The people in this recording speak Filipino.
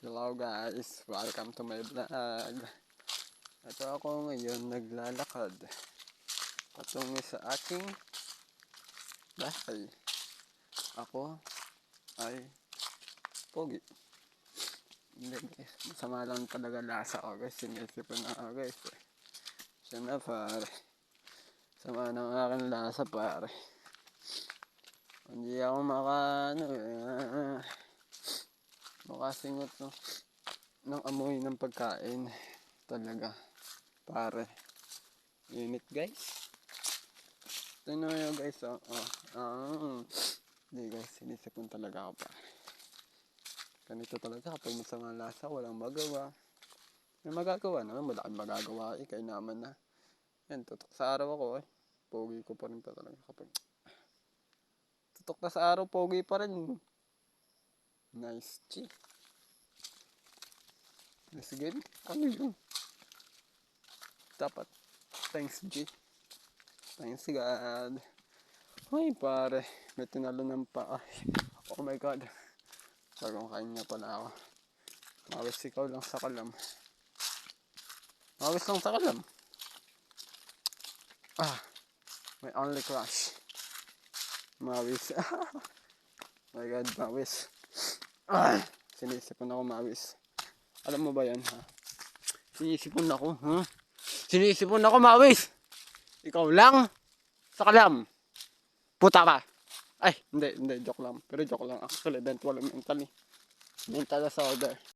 Hello guys, welcome to my vlog. Ito ako ngayon naglalakad patungo sa aking bahay. Ako ay pogi. Hindi guys, masama lang talaga lasa ko guys. Sinisipon na ako guys. Siya na pare. Sama ng aking lasa pare. Hindi ako makasingot ng amoy ng pagkain. Talaga pare. Init guys. Tingnan nyo guys Hindi guys, sinisipon talaga ako pa. Ganito talaga kapag masama lasa, walang magawa. May magagawa naman, malaking magagawa kaya naman na. Yan, tutok sa araw ako Pogi ko pa rin pa talaga kapag tutok na sa araw, pogi pa rin. Nice G. Let's get it. Ano yun? Dapat. Thanks G. Thanks God. Ay pare, may tinalo ng paa. Oh my God. Bagong kain nga pala ako. Mawis ikaw lang sa kalam. Mawis lang sa kalam. My only crush. Mawis. My God, mawis. Sinisipon ako mawis. Alam mo ba yan ha? Sinisipon ako ha? Sinisipon ako mawis. Ikaw lang sa kalam. Puta ka. Ay, hindi, joke lang. Pero joke lang. Actually, eventually, mental disorder.